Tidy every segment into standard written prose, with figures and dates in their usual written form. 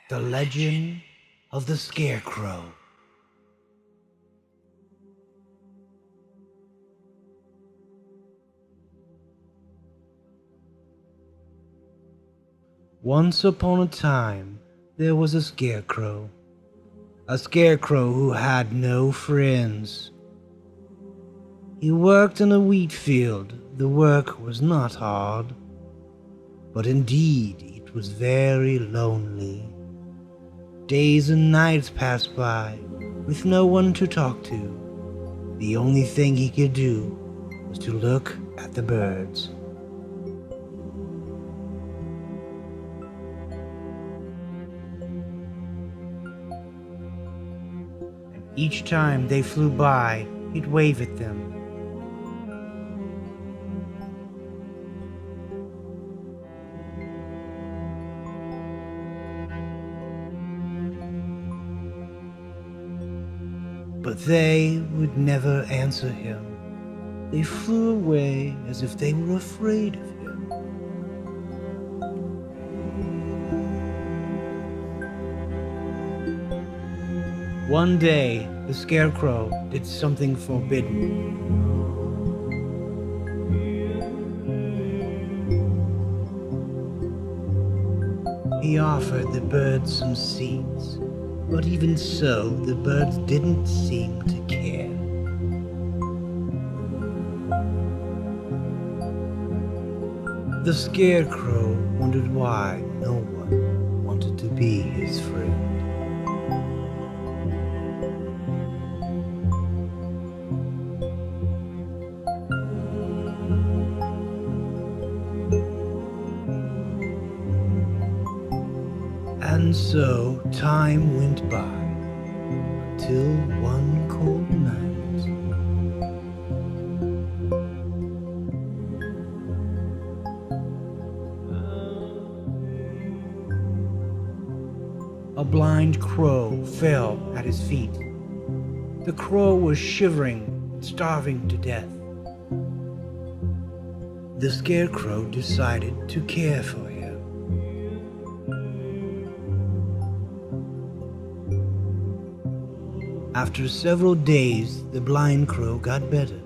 The Legend of the Scarecrow. Once upon a time, there was a scarecrow. A scarecrow who had no friends. He worked in a wheat field. The work was not hard, but indeed it was very lonely. Days and nights passed by with no one to talk to. The only thing he could do was to look at the birds. And each time they flew by, he'd wave at them. But they would never answer him. They flew away as if they were afraid of him. One day, the scarecrow did something forbidden. He offered the birds some seeds, but even so, the birds didn't seem to care. The scarecrow wondered why no one wanted to be his friend. And so time went by until one cold night. A blind crow fell at his feet. The crow was shivering and starving to death. The scarecrow decided to care for him. After several days, the blind crow got better.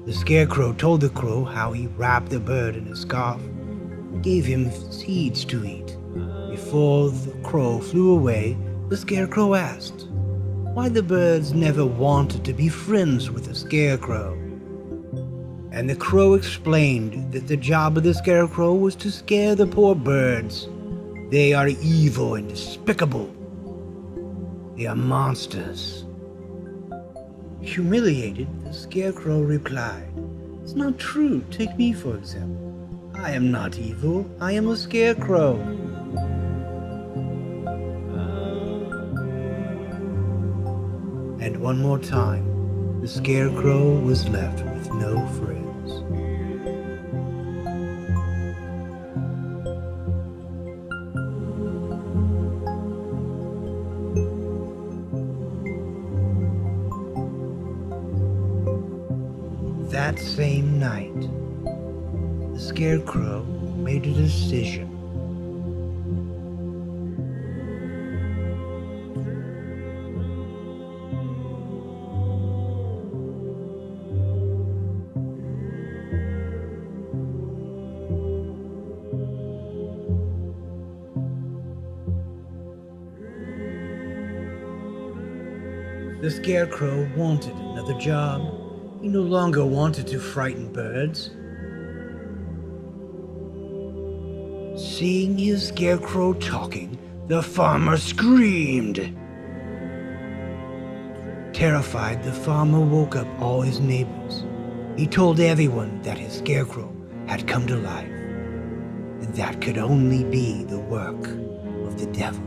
The scarecrow told the crow how he wrapped the bird in a scarf and gave him seeds to eat. Before the crow flew away, the scarecrow asked why the birds never wanted to be friends with the scarecrow. And the crow explained that the job of the scarecrow was to scare the poor birds. They are evil and despicable. They are monsters. Humiliated, the scarecrow replied, "It's not true. Take me, for example. I am not evil. I am a scarecrow." And one more time, the scarecrow was left with no friends. That same night, the scarecrow made a decision. The scarecrow wanted another job. He no longer wanted to frighten birds. Seeing his scarecrow talking, the farmer screamed. Terrified, the farmer woke up all his neighbors. He told everyone that his scarecrow had come to life, and that could only be the work of the devil.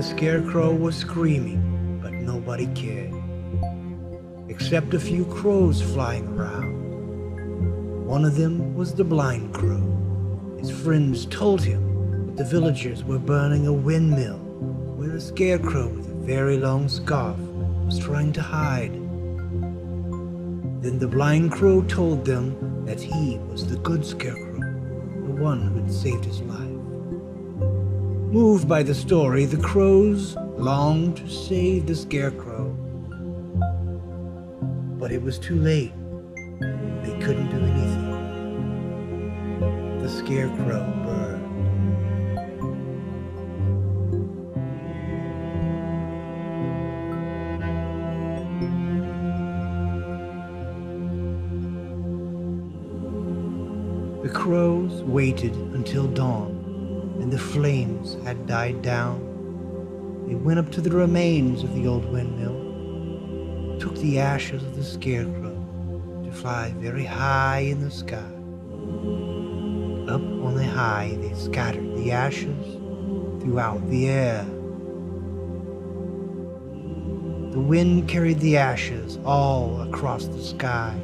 Scarecrow was screaming, but nobody cared, except a few crows flying around. One of them was the Blind Crow. His friends told him that the villagers were burning a windmill where a Scarecrow with a very long scarf was trying to hide. Then the Blind Crow told them that he was the good Scarecrow, the one who had saved his life. Moved by the story, the crows longed to save the Scarecrow. But it was too late. They couldn't do anything. The Scarecrow burned. The crows waited until dawn, and the flames had died down. They went up to the remains of the old windmill, took the ashes of the Scarecrow to fly very high in the sky. Up on the high they scattered the ashes throughout the air. The wind carried the ashes all across the sky.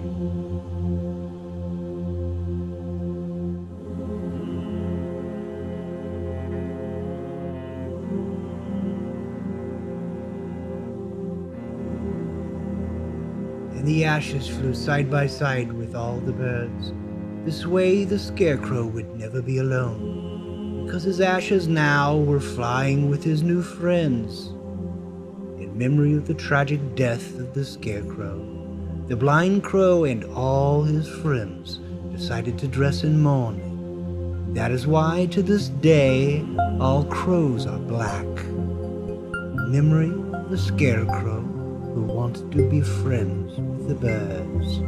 And the ashes flew side by side with all the birds. This way the Scarecrow would never be alone, because his ashes now were flying with his new friends. In memory of the tragic death of the Scarecrow, the Blind Crow and all his friends decided to dress in mourning. That is why to this day all crows are black, in memory of the Scarecrow who wanted to be friends with the birds.